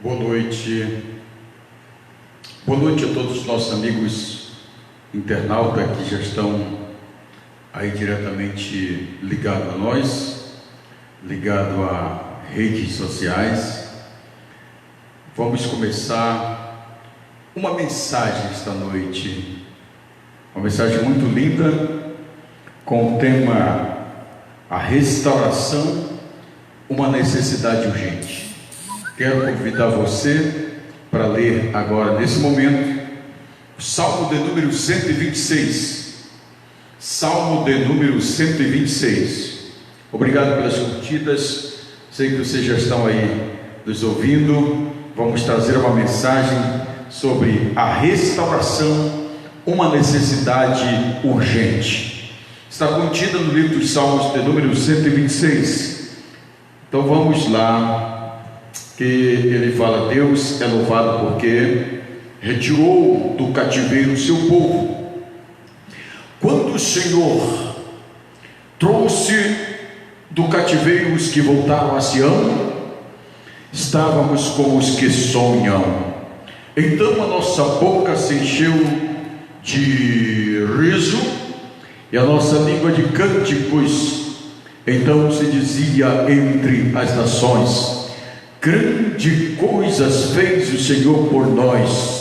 Boa noite. Boa noite a todos os nossos amigos internautas que já estão aí diretamente ligados a nós, ligados a redes sociais. Vamos começar uma mensagem esta noite, uma mensagem muito linda, com o tema A Restauração, uma necessidade urgente. Quero convidar você para ler agora, nesse momento, o Salmo de número 126. Salmo de número 126. Obrigado pelas curtidas. Sei que vocês já estão aí nos ouvindo. Vamos trazer uma mensagem sobre a restauração, uma necessidade urgente. Está contida no livro dos Salmos de número 126. Então vamos lá. Que ele fala: Deus é louvado porque retirou do cativeiro o seu povo. Quando o Senhor trouxe do cativeiro os que voltaram a Sião, estávamos como os que sonham. Então a nossa boca se encheu de riso e a nossa língua de cânticos. Então se dizia entre as nações: grandes coisas fez o Senhor por nós.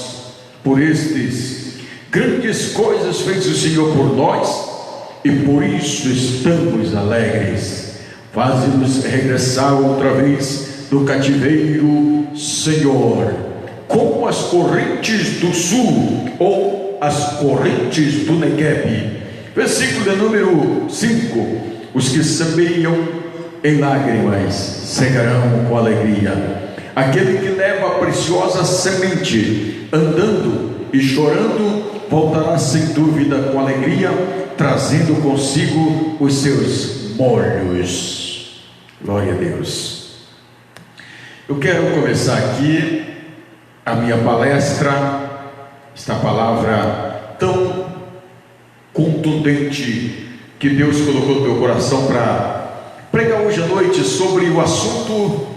Por estes, grandes coisas fez o Senhor por nós, e por isso estamos alegres. Faze-nos regressar outra vez do cativeiro, Senhor, como as correntes do sul, ou as correntes do Negueb. Versículo de número 5: os que semeiam em lágrimas cegarão com alegria. Aquele que leva a preciosa semente, andando e chorando, voltará sem dúvida com alegria, trazendo consigo os seus molhos. Glória a Deus. Eu quero começar aqui a minha palestra, esta palavra tão contundente que Deus colocou no meu coração para pregar hoje à noite, sobre o assunto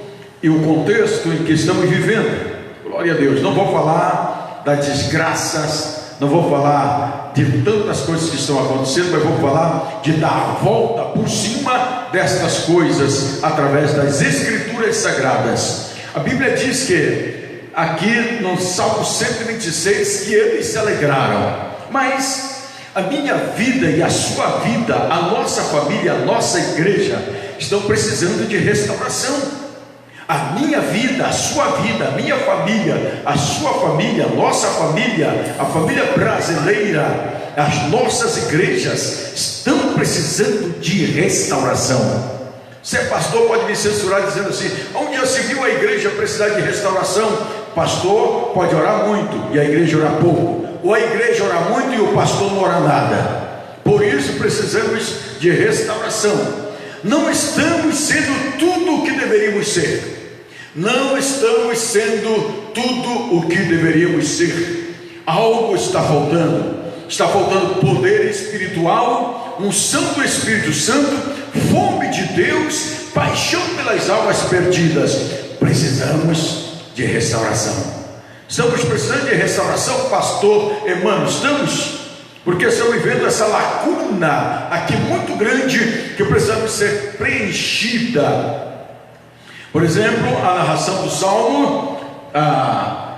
e o contexto em que estamos vivendo. Glória a Deus. Não vou falar das desgraças, não vou falar de tantas coisas que estão acontecendo, mas vou falar de dar a volta por cima destas coisas através das Escrituras Sagradas. A Bíblia diz que aqui no Salmo 126 que eles se alegraram, mas a minha vida e a sua vida, a nossa família, a nossa igreja estão precisando de restauração. A minha vida, a sua vida, a minha família, a sua família, a nossa família, a família brasileira, as nossas igrejas estão precisando de restauração. Você é pastor, pode me censurar dizendo assim: onde já se viu a igreja precisar de restauração? Pastor pode orar muito e a igreja orar pouco, ou a igreja orar muito e o pastor não orar nada. Por isso precisamos de restauração. Não estamos sendo tudo o que deveríamos ser. Não estamos sendo tudo o que deveríamos ser. Algo está faltando. Está faltando poder espiritual, unção do Espírito Santo, fome de Deus, paixão pelas almas perdidas. Precisamos de restauração. Estamos precisando de restauração, pastor Emmanuel, estamos? Porque estamos vivendo essa lacuna aqui muito grande, que precisamos ser preenchida. Por exemplo, a narração do Salmo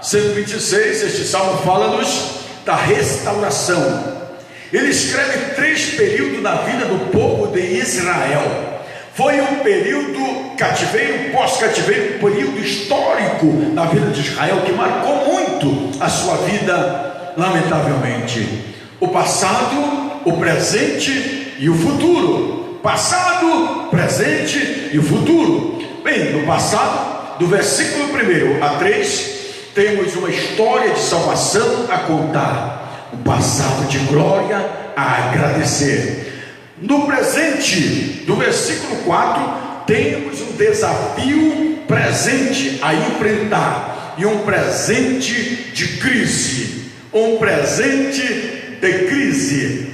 126, este Salmo fala-nos da restauração. Ele escreve 3 períodos na vida do povo de Israel. Foi um período cativeiro, pós-cativeiro, um período histórico na vida de Israel, que marcou muito a sua vida, lamentavelmente. O passado, o presente e o futuro. Passado, presente e o futuro. Bem, no passado, do versículo 1 a 3, temos uma história de salvação a contar, um passado de glória a agradecer. No presente, do versículo 4, temos um desafio presente a enfrentar, e um presente de crise, um presente de crise.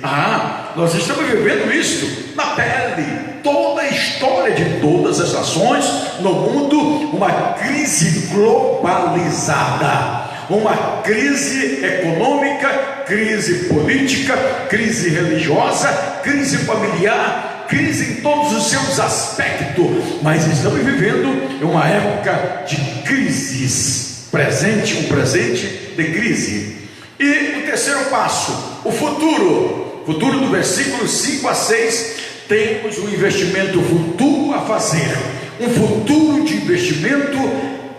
Nós estamos vivendo isso na pele. Toda a história de todas todas as nações no mundo, uma crise globalizada, uma crise econômica, crise política, crise religiosa, crise familiar, crise em todos os seus aspectos. Mas estamos vivendo uma época de crises, um presente de crise. E o terceiro passo, o futuro do versículo 5 a 6, temos um investimento futuro a fazer, um futuro de investimento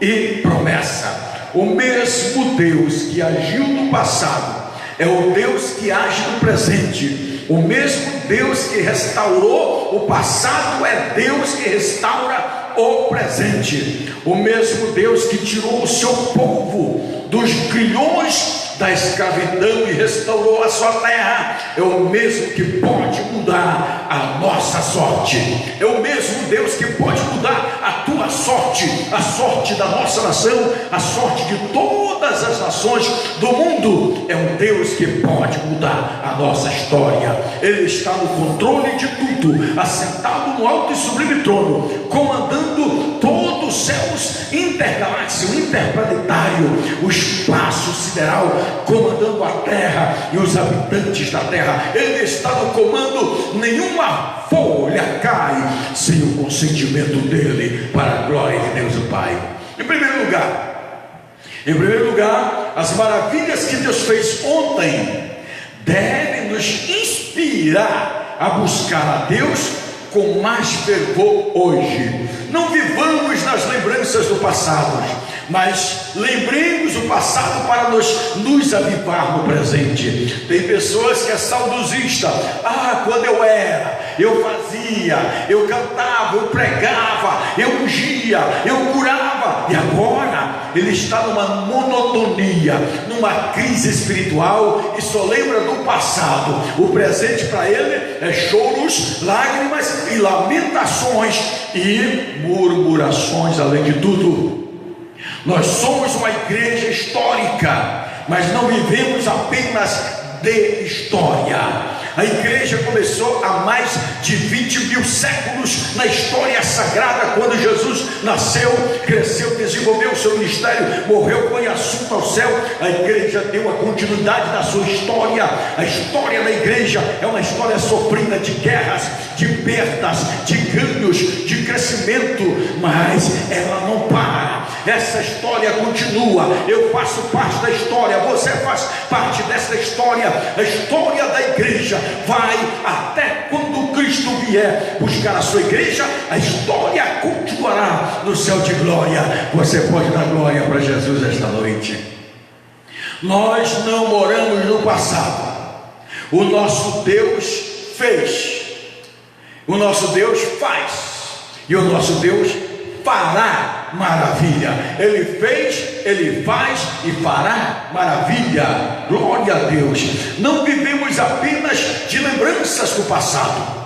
e promessa. O mesmo Deus que agiu no passado é o Deus que age no presente. O mesmo Deus que restaurou o passado é Deus que restaura o presente. O mesmo Deus que tirou o seu povo dos grilhões da escravidão e restaurou a sua terra é o mesmo que pode mudar a nossa sorte. É o mesmo Deus que pode mudar a tua sorte, a sorte da nossa nação, a sorte de todas as nações do mundo. É um Deus que pode mudar a nossa história. Ele está no controle de tudo, assentado no alto e sublime trono, comandando todos os céus intergalácticos, interplanetário, o espaço sideral, comandando a terra e os habitantes da terra. Ele está no comando. Nenhuma folha cai sem o consentimento dele, para a glória de Deus o Pai. Em primeiro lugar, as maravilhas que Deus fez ontem devem nos inspirar a buscar a Deus com mais fervor hoje. Não vivamos nas lembranças do passado, mas lembremos o passado para nos avivar no presente. Tem pessoas que é saudosista. Quando eu era, eu fazia, eu cantava, eu pregava, eu ungia, eu curava. E agora ele está numa monotonia, numa crise espiritual, e só lembra do passado. O presente para ele é choros, lágrimas e lamentações e murmurações, além de tudo. Nós somos uma igreja histórica, mas não vivemos apenas de história. A igreja começou há mais de 20 mil séculos na história sagrada, quando Jesus nasceu, cresceu, desenvolveu o seu ministério, morreu, foi assunto ao céu. A igreja deu a continuidade da sua história. A história da igreja é uma história sofrida de guerras, de perdas, de ganhos, de crescimento, mas ela não para. Essa história continua. Eu faço parte da história, você faz parte dessa história. A história da igreja vai até quando Cristo vier buscar a sua igreja. A história continuará no céu de glória. Você pode dar glória para Jesus esta noite. Nós não moramos no passado. O nosso Deus fez, o nosso Deus faz, e o nosso Deus fará maravilha. Ele fez, ele faz e fará maravilha. Glória a Deus. Não vivemos apenas de lembranças do passado.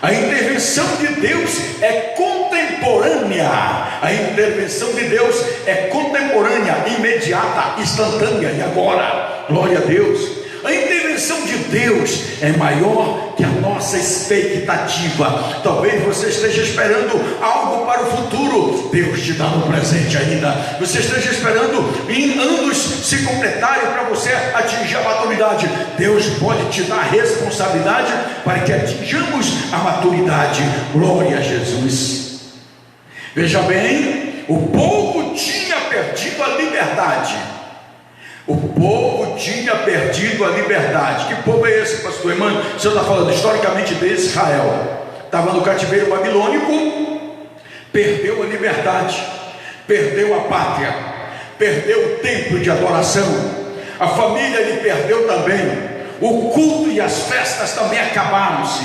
A intervenção de Deus é contemporânea. A intervenção de Deus é contemporânea, imediata, instantânea e agora. Glória a Deus. A intervenção de Deus é maior que a nossa expectativa. Talvez você esteja esperando algo para o futuro. Deus te dá no presente ainda. Você esteja esperando em anos se completarem para você atingir a maturidade. Deus pode te dar responsabilidade para que atinjamos a maturidade. Glória a Jesus. Veja bem, o povo tinha perdido a liberdade. O povo tinha perdido a liberdade. Que povo é esse, pastor Emmanuel? O senhor está falando historicamente de Israel. Estava no cativeiro babilônico, perdeu a liberdade, perdeu a pátria, perdeu o templo de adoração, a família lhe perdeu também, o culto e as festas também acabaram-se,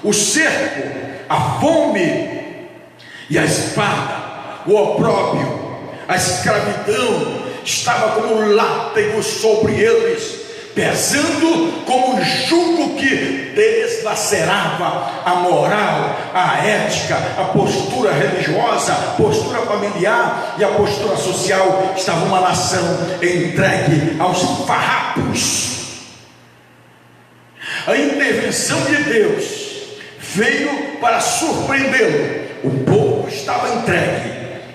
o cerco, a fome e a espada, o opróbrio, a escravidão estava como um látego sobre eles, pesando como um jugo que deslacerava a moral, a ética, a postura religiosa, a postura familiar e a postura social. Estava uma nação entregue aos farrapos. A intervenção de Deus veio para surpreendê-lo. O povo estava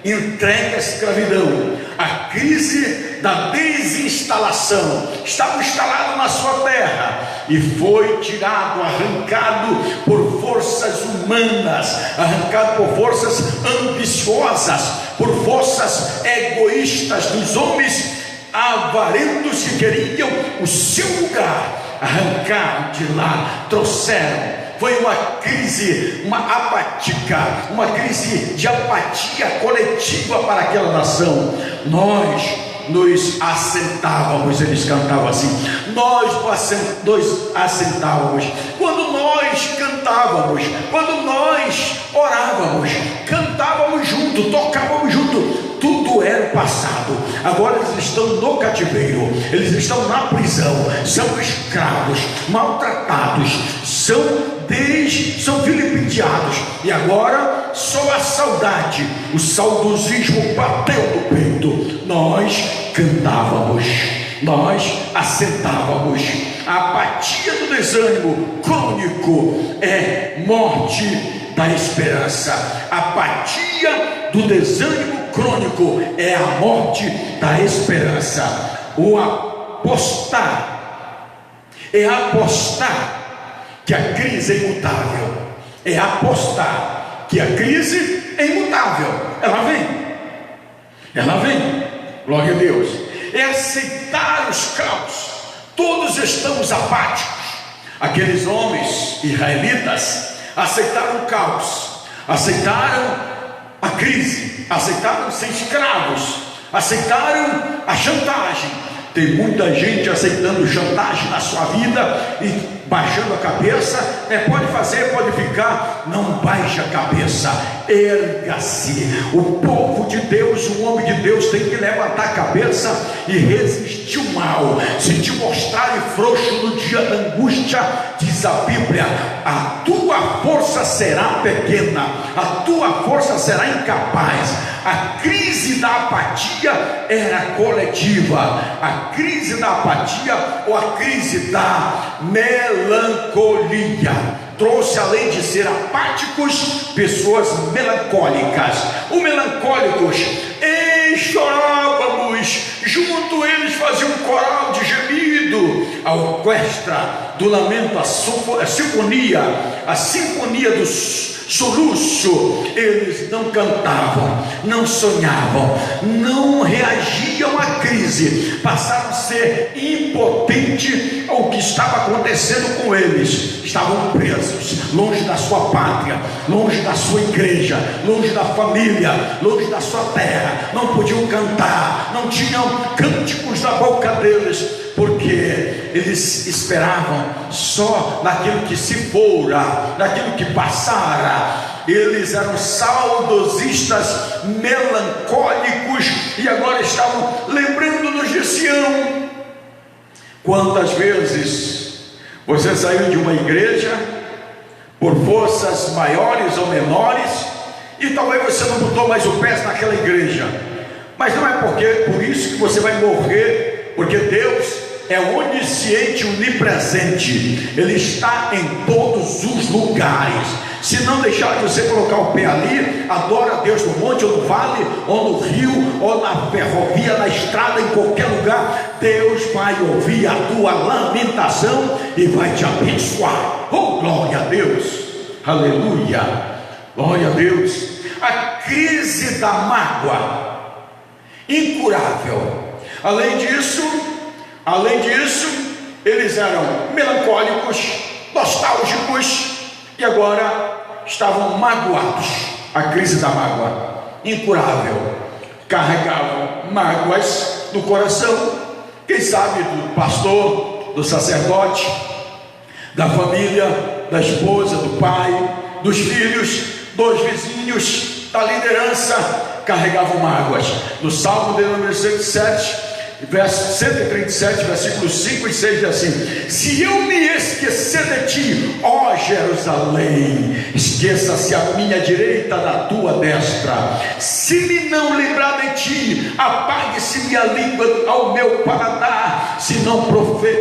entregue à escravidão, a crise da desinstalação. Estava instalado na sua terra e foi tirado, arrancado por forças humanas, arrancado por forças ambiciosas, por forças egoístas dos homens avarentos que queriam o seu lugar. Arrancaram de lá, trouxeram. Foi uma crise, uma crise de apatia coletiva para aquela nação. Nós nos assentávamos, eles cantavam assim, nós assentávamos, quando nós cantávamos, quando nós orávamos, cantávamos junto, tocávamos junto. Tudo era o passado. Agora eles estão no cativeiro, eles estão na prisão, são escravos, maltratados, são vilipendiados, e agora só a saudade, o saudosismo bateu no peito. Nós cantávamos, nós assentávamos. A apatia do desânimo crônico é morte da esperança. A apatia do desânimo crônico é a morte da esperança. O apostar é apostar que a crise é imutável. É apostar que a crise é imutável. Ela vem, glória a Deus. É aceitar os caos. Todos estamos apáticos. Aqueles homens israelitas aceitaram o caos, aceitaram a crise, aceitaram ser escravos, aceitaram a chantagem. Tem muita gente aceitando chantagem na sua vida e baixando a cabeça. Pode fazer, pode ficar. Não baixe a cabeça, erga-se. O povo de Deus, o homem de Deus tem que levantar a cabeça e resistir o mal. Se te mostrarem frouxo no dia da angústia, diz a Bíblia, a tua força será pequena, a tua força será incapaz. A crise da apatia era coletiva. A crise da apatia ou a crise da melancolia trouxe, além de ser apáticos, pessoas melancólicas. Os melancólicos, chorávamos junto, eles faziam um coral de gemido, a orquestra do lamento, a sinfonia do soluço. Eles não cantavam, não sonhavam, não reagiam à crise, passaram a ser impotentes ao que estava acontecendo com eles. Estavam presos, longe da sua pátria, longe da sua igreja, longe da família, longe da sua terra. Não podiam cantar, não tinham cânticos na boca deles, porque eles esperavam só naquilo que se fora, naquilo que passara. Eles eram saudosistas, melancólicos, e agora estavam lembrando-nos de Sião. Quantas vezes você saiu de uma igreja por forças maiores ou menores, e talvez você não botou mais o pé naquela igreja, mas não é por isso que você vai morrer, porque Deus é onisciente, onipresente. Ele está em todos os lugares. Se não deixar de você colocar o pé ali, adora a Deus no monte, ou no vale, ou no rio, ou na ferrovia, na estrada, em qualquer lugar. Deus vai ouvir a tua lamentação e vai te abençoar. Oh, glória a Deus, aleluia, glória a Deus. A crise da mágoa, incurável. Além disso, eles eram melancólicos, nostálgicos, e agora estavam magoados. A crise da mágoa, incurável. Carregavam mágoas no coração. Quem sabe do pastor, do sacerdote, da família, da esposa, do pai, dos filhos, dos vizinhos, da liderança, carregavam mágoas. No Salmo de número 107, verso 137, versículos 5 e 6 diz assim: se eu me esquecer de ti, ó Jerusalém, esqueça-se a minha direita da tua destra. Se me não lembrar de ti, apague-se minha língua ao meu paladar. Se não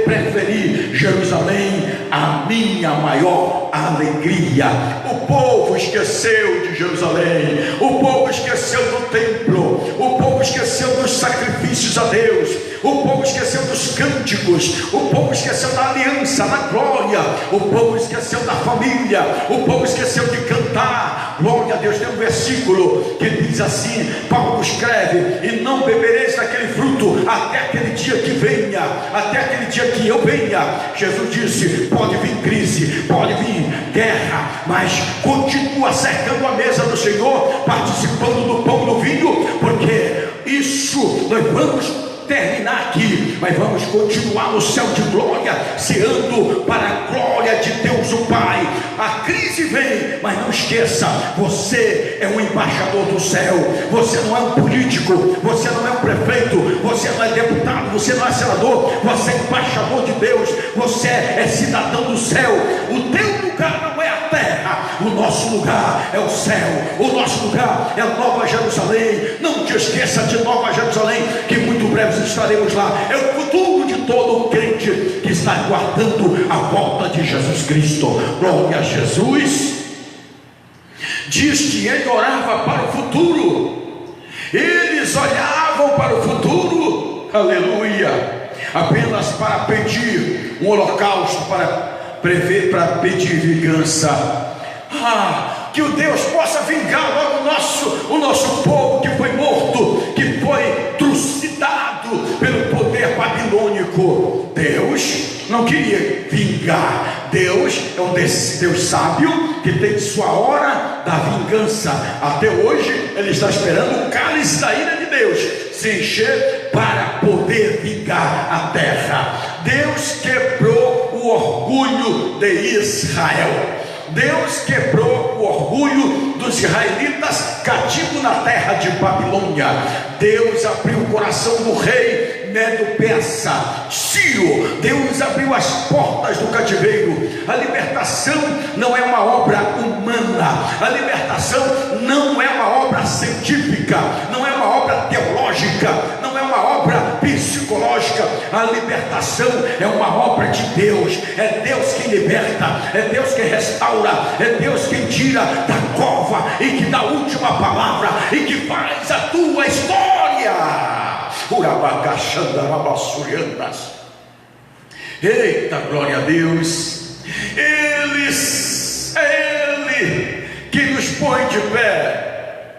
preferir Jerusalém, a minha maior alegria. O povo esqueceu de Jerusalém, o povo esqueceu do templo, o povo esqueceu dos sacrifícios a Deus, o povo esqueceu dos cânticos, o povo esqueceu da aliança, da glória, o povo esqueceu da família, o povo esqueceu de cantar. Glória a Deus. Tem um versículo que diz assim, Paulo escreve: e não bebereis daquele fruto até aquele dia que venha, até aquele dia que eu venha. Jesus disse: pode vir crise, pode vir guerra, mas continua cercando a mesa do Senhor, participando do pão e do vinho, porque isso nós vamos terminar aqui, mas vamos continuar no céu de glória, ceando para a glória de Deus o Pai. A crise vem, mas não esqueça, você é um embaixador do céu, você não é um político, você não é um prefeito, você não é deputado, você não é senador, você é embaixador de Deus, você é cidadão do céu. O teu lugar não é a terra, o nosso lugar é o céu, o nosso lugar é a Nova Jerusalém. Não te esqueça de Nova Jerusalém, que muito breve estaremos lá. É o futuro de todo crente que está aguardando a volta de Jesus Cristo. Glória a Jesus. Diz que ele orava para o futuro, eles olhavam para o futuro, aleluia, apenas para pedir um holocausto, para pedir vingança. Que o Deus possa vingar logo o nosso povo que foi morto, que foi trucidado pelo poder babilônico. Deus não queria vingar. Deus é um Deus sábio, que tem sua hora da vingança. Até hoje ele está esperando o cálice da ira de Deus se encher para poder vingar a terra. Deus quebrou o orgulho de Israel. Deus quebrou o orgulho dos israelitas cativos na terra de Babilônia. Deus abriu o coração do rei Medo-Persa, Ciro. Deus abriu as portas do cativeiro. A libertação não é uma obra humana, a libertação não é uma obra científica, não é uma obra teológica, não é uma obra psicológica. A libertação é uma obra de Deus. É Deus quem liberta, é Deus quem restaura, é Deus quem tira da cova e que dá a última palavra e que faz a tua história. Eita, glória a Deus. É Ele que nos põe de pé,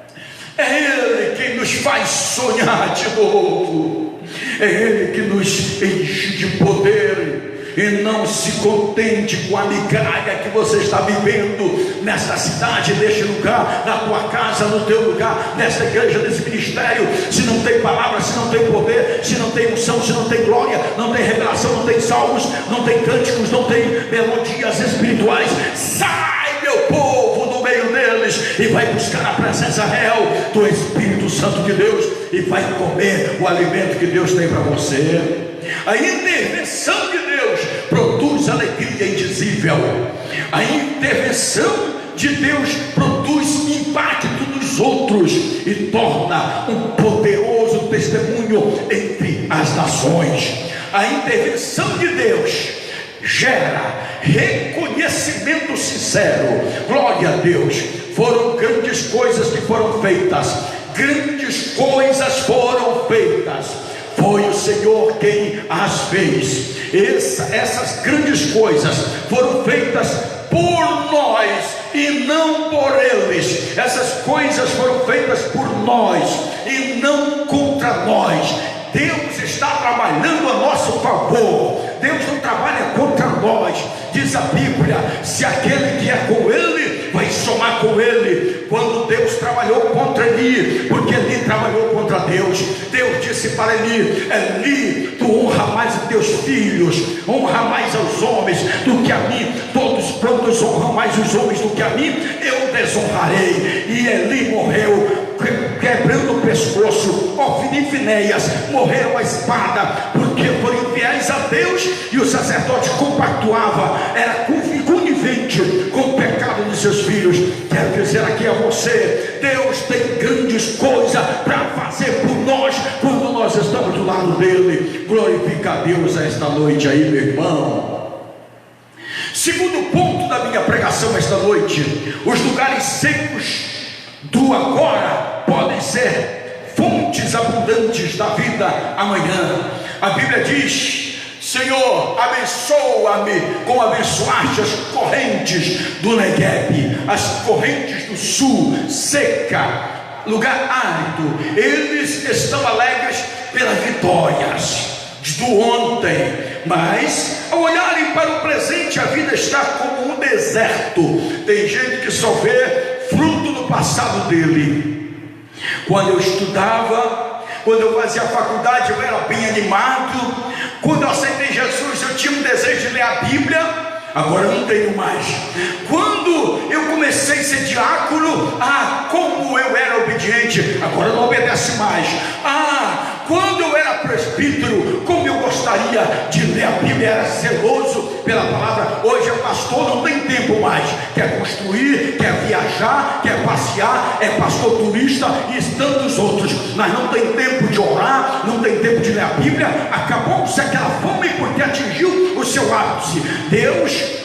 é Ele quem nos faz sonhar de novo, é Ele que nos enche de poder. E não se contente com a migalha que você está vivendo nesta cidade, neste lugar, na tua casa, no teu lugar, nesta igreja, nesse ministério. Se não tem palavra, se não tem poder, se não tem unção, se não tem glória, não tem revelação, não tem salmos, não tem cânticos, não tem melodias espirituais, sai, meu povo, do meio deles, e vai buscar a presença real do Espírito Santo de Deus, e vai comer o alimento que Deus tem para você. A intervenção de Deus produz alegria indizível. A intervenção de Deus produz impacto nos outros e torna um poderoso testemunho entre as nações. A intervenção de Deus gera reconhecimento sincero. Glória a Deus. Foram grandes coisas que foram feitas, grandes coisas foram feitas. Foi o Senhor quem as fez. Essas grandes coisas foram feitas por nós e não por eles. Essas coisas foram feitas por nós e não contra nós. Deus está trabalhando a nosso favor. Deus não trabalha contra nós. Diz a Bíblia: se aquele que é com Ele, vai somar com Ele. Quando Deus trabalhou contra Eli, porque Eli trabalhou contra Deus, Deus disse para Eli: Eli, tu honra mais os teus filhos, honra mais aos homens do que a mim. Todos quantos honram mais os homens do que a mim, eu desonrarei. E Eli morreu quebrando o pescoço, Ofni e Finéias morreram à espada, porque foram infiéis a Deus, e o sacerdote compactuava, era conivente com o pecado de seus filhos. Quero dizer aqui a você: Deus tem grandes coisas para fazer por nós, quando nós estamos do lado dele. Glorifica a Deus esta noite aí, meu irmão. Segundo ponto da minha pregação esta noite: os lugares secos do agora podem ser fontes abundantes da vida amanhã. A Bíblia diz: Senhor, abençoa-me como abençoaste as correntes do Negueb, as correntes do sul, seca, lugar árido. Eles estão alegres pelas vitórias do ontem, mas ao olharem para o presente, a vida está como um deserto. Tem gente que só vê fruto do passado dele. Quando eu estudava, quando eu fazia faculdade, eu era bem animado. Quando eu aceitei Jesus, eu tinha um desejo de ler a Bíblia. Agora eu não tenho mais. Quando eu comecei a ser diácono, como eu era obediente. Agora não obedece mais. Quando eu era presbítero, como eu gostaria de ler a Bíblia, era zeloso pela palavra. Hoje é pastor, não tem tempo mais. Quer construir, quer viajar, quer passear, é pastor turista e tantos outros, mas não tem tempo de orar, não tem tempo de ler a Bíblia. Acabou-se aquela fome porque atingiu o seu ápice. Deus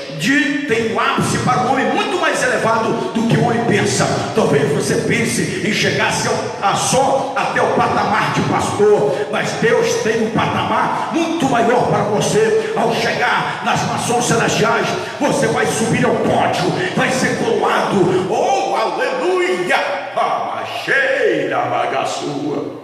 tem um ápice para um homem muito mais elevado do que o homem pensa. Talvez você pense em chegar só até o patamar de pastor, mas Deus tem um patamar muito maior para você. Ao chegar nas mansões celestiais, você vai subir ao pódio, vai ser coroado. Oh, aleluia! Cheira bagaçua.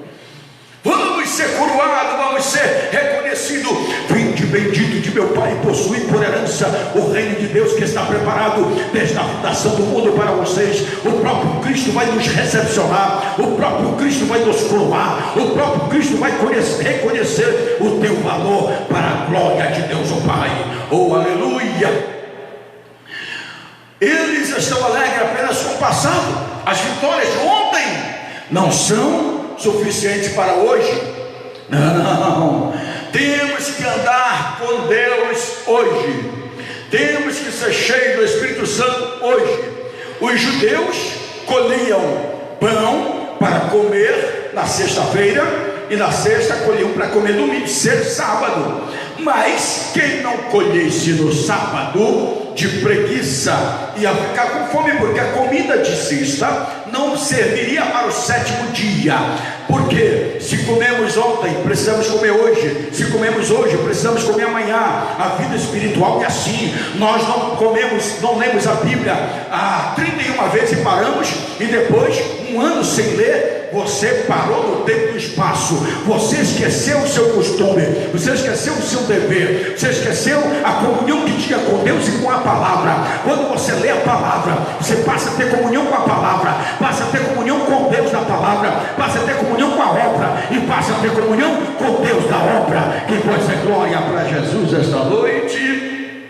Vamos ser coroados, vamos ser reconhecidos. Vinde bendito de meu Pai, possuí por herança o reino de Deus que está preparado desde a fundação do mundo para vocês. O próprio Cristo vai nos recepcionar, o próprio Cristo vai nos coroar, o próprio Cristo vai reconhecer o teu valor para a glória de Deus, o Pai. Oh, aleluia! Eles estão alegres apenas com o passado. As vitórias de ontem não são suficiente para hoje. Não, temos que andar com Deus hoje, temos que ser cheios do Espírito Santo hoje. Os judeus colhiam pão para comer na sexta-feira, e na sexta colhiam para comer domingo, sábado. Mas quem não colhesse no sábado, de preguiça, ia ficar com fome, porque a comida de sexta não serviria para o sétimo dia. Porque se comemos ontem, precisamos comer hoje. Se comemos hoje, precisamos comer amanhã. A vida espiritual é assim. Nós não lemos a Bíblia 31 vezes e paramos, e depois um ano sem ler. Você parou no tempo e no espaço. Você esqueceu o seu costume, você esqueceu o seu dever, você esqueceu a comunhão que tinha com Deus e com a palavra. Quando você lê a palavra, você passa a ter comunhão com a palavra, passa a ter comunhão com Deus da palavra, passa a ter comunhão com a obra, e passa a ter comunhão com Deus da obra. Que pode ser glória para Jesus esta noite.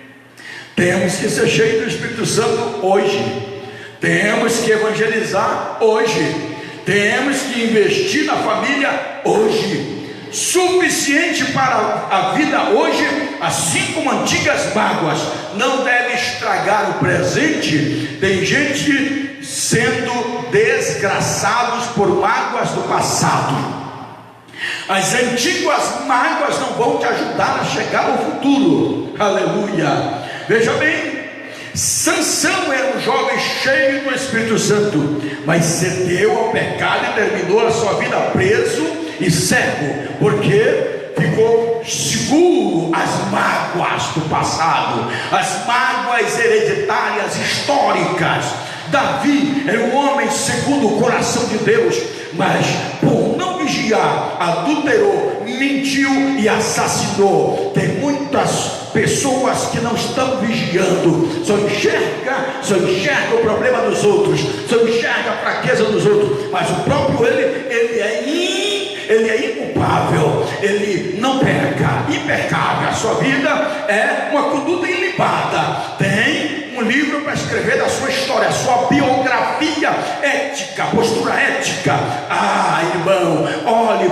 Temos que ser cheios do Espírito Santo hoje. Temos que evangelizar hoje. Temos que investir na família hoje. Suficiente para a vida hoje, assim como antigas mágoas não devem estragar o presente. Tem gente sendo desgraçados por mágoas do passado. As antigas mágoas não vão te ajudar a chegar ao futuro. Aleluia. Veja bem, Sansão era um jovem cheio do Espírito Santo, mas cedeu ao pecado e terminou a sua vida preso e cego, porque ficou seguro às mágoas do passado, as mágoas hereditárias históricas. Davi era um homem segundo o coração de Deus, mas por não vigiar, adulterou, mentiu e assassinou. Tem muitas pessoas que não estão vigiando, só enxerga o problema dos outros, só enxerga a fraqueza dos outros, mas o próprio ele é inculpável, ele não peca, impecável. A sua vida é uma conduta ilibada. Tem um livro para escrever da sua história, a sua biografia ética, postura ética. Irmão, olhe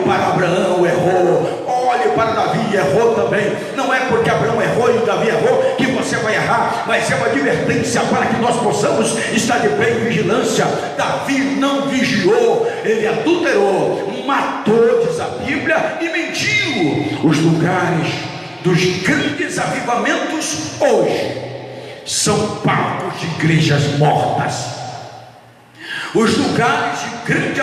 também. Não é porque Abraão errou e Davi errou que você vai errar, mas é uma advertência para que nós possamos estar de bem vigilância. Davi não vigiou, ele adulterou, matou, diz a Bíblia, e mentiu. Os lugares dos grandes avivamentos hoje são palcos de igrejas mortas. Os lugares de grande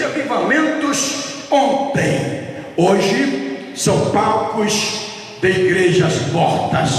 avivamentos ontem, hoje são palcos de igrejas mortas.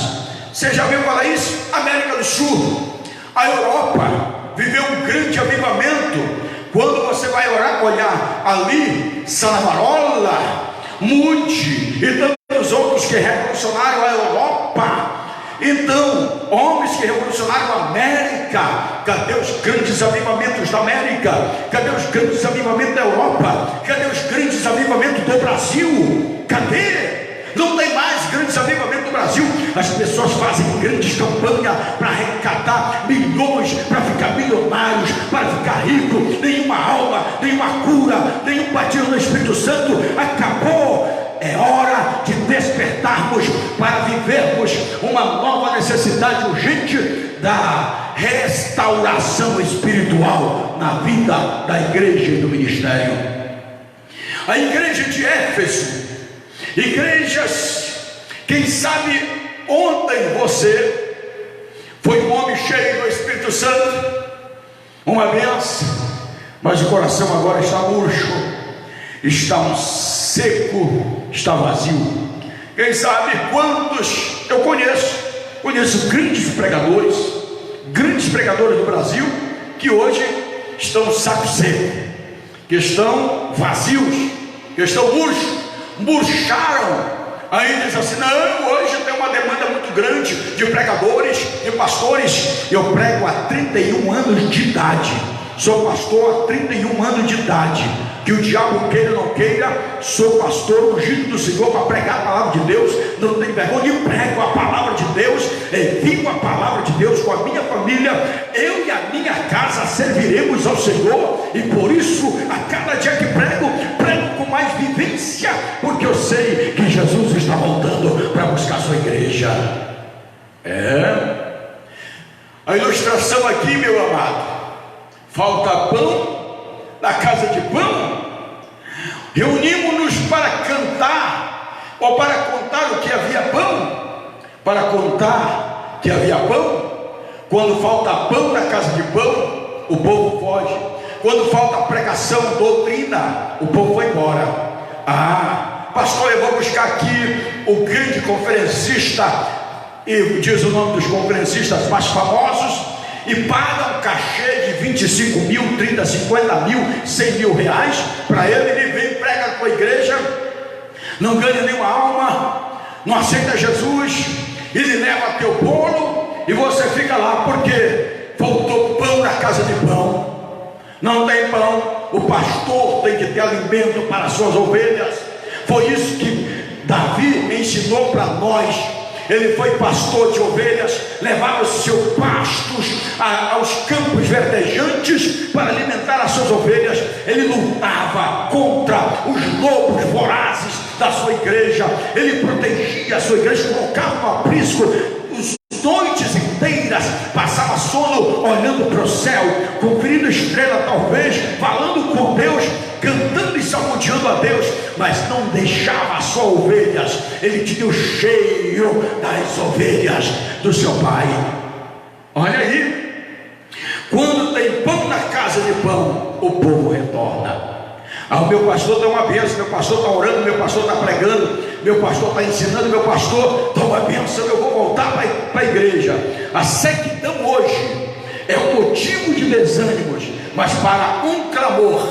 Você já viu falar isso? América do Sul, a Europa viveu um grande avivamento. Quando você vai olhar ali, Sanarola, Moody e tantos outros que revolucionaram a Europa. Então, homens que revolucionaram a América. Cadê os grandes avivamentos da América? Cadê os grandes avivamentos da Europa? Cadê os grandes avivamentos do Brasil? Cadê? Não tem mais grandes avivamentos do Brasil. As pessoas fazem grandes campanhas para arrecadar milhões, para ficar milionários, para ficar rico. Nenhuma alma, nenhuma cura, nenhum batismo no Espírito Santo. Acabou. É hora de despertarmos para vivermos uma nova necessidade urgente da restauração espiritual na vida da igreja e do ministério. A igreja de Éfeso, igrejas, quem sabe ontem você foi um homem cheio do Espírito Santo, uma benção, mas o coração agora está murcho, está seco, está vazio. Quem sabe quantos eu conheço grandes pregadores do Brasil, que hoje estão saco seco, que estão vazios, que estão murcharam. Aí diz assim: não, hoje tem uma demanda muito grande de pregadores, de pastores. Eu prego há 31 anos de idade, sou pastor há 31 anos de idade. Que o diabo queira ou não queira, sou pastor ungido do Senhor para pregar a palavra de Deus. Não tenho vergonha, e prego a palavra de Deus, vivo a palavra de Deus com a minha família. Eu e a minha casa serviremos ao Senhor, e por isso a cada dia que prego com mais vivência, porque eu sei que Jesus está voltando para buscar a sua igreja. A ilustração aqui, meu amado: falta pão na casa de pão. Reunimos-nos para cantar, ou para contar o que havia pão, para contar que havia pão. Quando falta pão na casa de pão, o povo foge. Quando falta pregação, doutrina, o povo vai embora. Pastor, eu vou buscar aqui o grande conferencista, e diz o nome dos conferencistas mais famosos, e paga um cachê de 25 mil, 30, 50 mil, 100 mil reais para ele vem, prega com a igreja, não ganha nenhuma alma, não aceita Jesus, ele leva teu bolo e você fica lá, porque faltou pão na casa de pão. Não tem pão, o pastor tem que ter alimento para as suas ovelhas. Foi isso que Davi ensinou para nós. Ele foi pastor de ovelhas, levava os seus pastos aos campos verdejantes para alimentar as suas ovelhas. Ele lutava contra os lobos vorazes da sua igreja. Ele protegia a sua igreja, colocava no aprisco. Noites inteiras passava sono olhando para o céu, conferindo estrela talvez, falando com Deus, cantando e salmodiando a Deus, mas não deixava as suas ovelhas. Ele tinha o cheiro das ovelhas do seu pai. Olha aí, quando tem pão na casa de pão, o povo retorna. O meu pastor dá uma bênção, meu pastor está orando, meu pastor está pregando, meu pastor está ensinando, meu pastor dá uma bênção, eu vou voltar para a igreja. A sequidão hoje é um motivo de desânimos, mas para um clamor,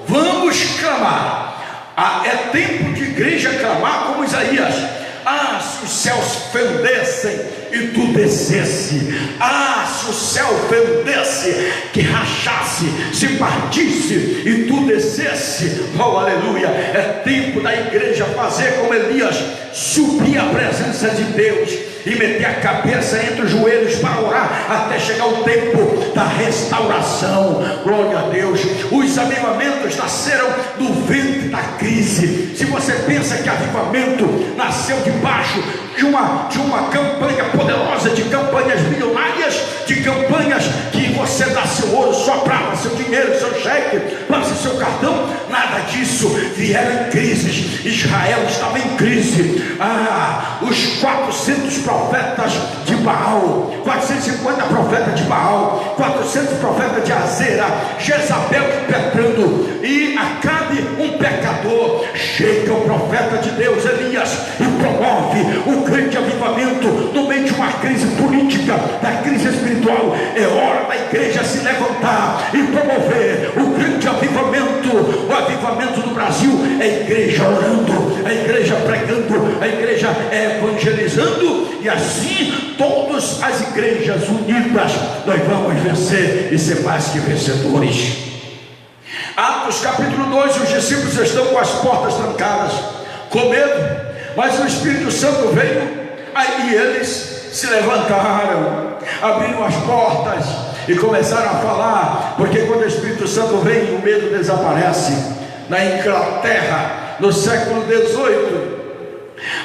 vamos clamar. É tempo de igreja clamar como Isaías: se os céus fendessem e tu descesse, se o céu fendesse, que rachasse, se partisse e tu descesse, aleluia. É tempo da igreja fazer como Elias, subir à presença de Deus e meter a cabeça entre os joelhos para orar, até chegar o tempo da da restauração. Glória a Deus. Os avivamentos nasceram do ventre da crise. Se você pensa que avivamento nasceu debaixo de uma campanha poderosa, de campanhas milionárias, de campanhas que você dá seu ouro, sua prata, seu dinheiro, seu cheque, passa seu cartão, nada disso. Vieram em crises. Israel estava em crise. Os 400 profetas de Baal, 450 profetas de Baal, 400 profetas de Azera, Jezabel impetrando, e Acabe um pecador. Chega o profeta de Deus, Elias, e promove o grande avivamento no meio de uma crise política, da crise espiritual. É hora da igreja se levantar e promover o grande avivamento. O avivamento do Brasil é a igreja orando, a igreja pregando, a igreja evangelizando, e assim todas as igrejas unidas nós vamos vencer e ser mais que vencedores. Atos capítulo 2, os discípulos estão com as portas trancadas, com medo, mas o Espírito Santo veio, aí eles se levantaram, abriram as portas e começaram a falar, porque quando o Espírito Santo vem, o medo desaparece. Na Inglaterra, no século XVIII,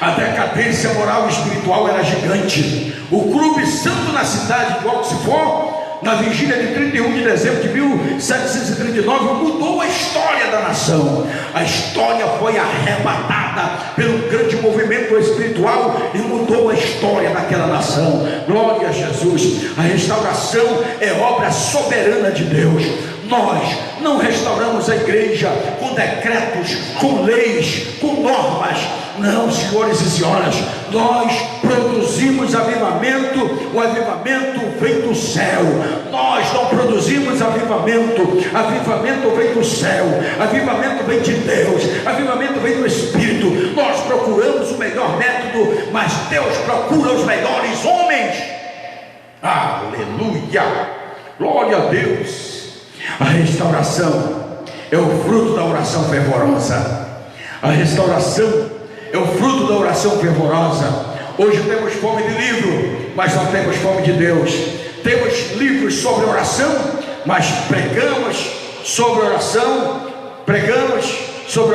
a decadência moral e espiritual era gigante. O clube santo na cidade de Oxford, na vigília de 31 de dezembro de 1739, mudou a história da nação. A história foi arrebatada pelo grande movimento espiritual e mudou a história daquela nação. Glória a Jesus. A restauração é obra soberana de Deus. Nós não restauramos a igreja com decretos, com leis, com normas. Não, senhores e senhoras, nós produzimos avivamento. O avivamento vem do céu. Nós não produzimos avivamento. Avivamento vem do céu. Avivamento vem de Deus. Avivamento vem do Espírito. Nós procuramos o melhor método, mas Deus procura os melhores homens. Aleluia, glória a Deus. A restauração é o fruto da oração fervorosa. A restauração é o fruto da oração fervorosa. Hoje temos fome de livro, mas não temos fome de Deus. Temos livros sobre oração, mas pregamos sobre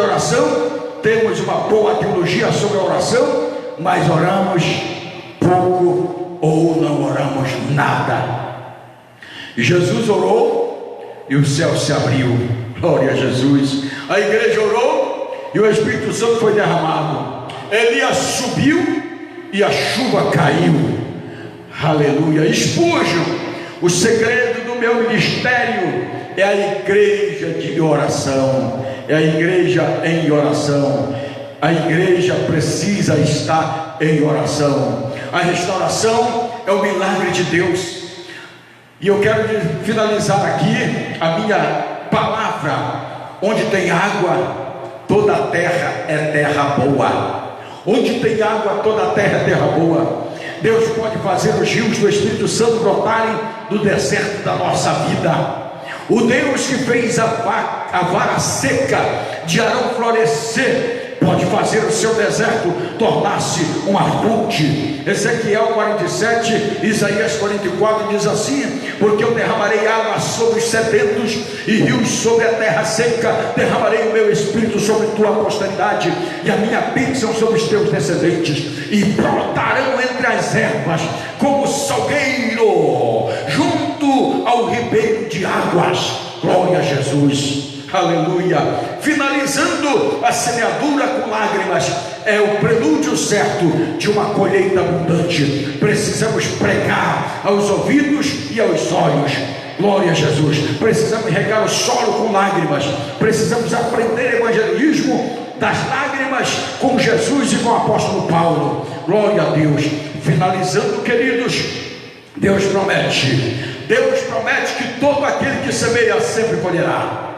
oração. Temos uma boa teologia sobre a oração, mas oramos pouco ou não oramos nada. Jesus orou e o céu se abriu. Glória a Jesus. A igreja orou e o Espírito Santo foi derramado. Elias subiu e a chuva caiu. Aleluia. Spurgeon, o segredo do meu ministério é a igreja de oração. É a igreja em oração. A igreja precisa estar em oração. A restauração é o milagre de Deus. E eu quero finalizar aqui a minha palavra. Onde tem água, toda a terra é terra boa. Onde tem água, toda a terra é terra boa. Deus pode fazer os rios do Espírito Santo brotarem do deserto da nossa vida. O Deus que fez a vara seca de Arão florescer, pode fazer o seu deserto tornar-se uma fonte. Ezequiel 47, Isaías 44 diz assim: porque eu derramarei água sobre os sedentos e rios sobre a terra seca. Derramarei o meu espírito sobre tua posteridade e a minha bênção sobre os teus descendentes, e brotarão entre as ervas como salgueiro junto ao ribeiro de águas. Glória a Jesus. Aleluia. Finalizando a semeadura com lágrimas é o prelúdio certo de uma colheita abundante. Precisamos pregar aos ouvidos e aos olhos. Glória a Jesus. Precisamos regar o solo com lágrimas. Precisamos aprender evangelismo das lágrimas com Jesus e com o apóstolo Paulo. Glória a Deus. Finalizando, queridos, Deus promete que todo aquele que semeia sempre colherá.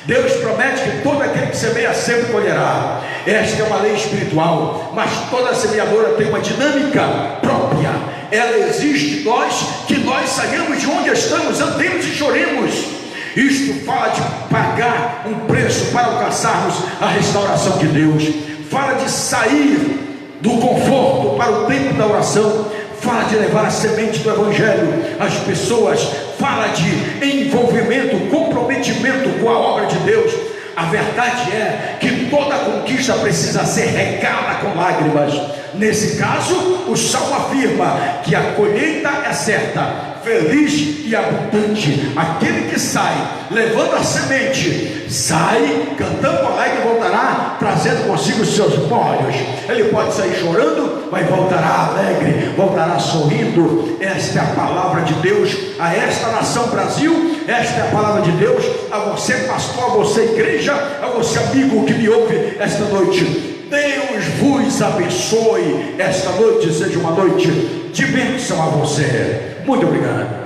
Deus promete que todo aquele que semeia sempre colherá. Esta é uma lei espiritual, mas toda semeadora tem uma dinâmica própria. Ela exige de nós que nós saiamos de onde estamos, andemos e choremos. Isto fala de pagar um preço para alcançarmos a restauração de Deus. Fala de sair do conforto para o tempo da oração. fala de levar a semente do Evangelho às pessoas, fala de envolvimento, comprometimento com a obra de Deus. A verdade é que toda conquista precisa ser regada com lágrimas. Nesse caso, o Salmo afirma que a colheita é certa, feliz e abundante. Aquele que sai levando a semente, sai cantando alegre e voltará trazendo consigo os seus molhos. Ele pode sair chorando, mas voltará alegre, voltará sorrindo. Esta é a palavra de Deus a esta nação Brasil. Esta é a palavra de Deus a você, pastor, a você, igreja, a você, amigo que me ouve esta noite. Deus vos abençoe. Esta noite seja uma noite de bênção a você. Muito obrigado.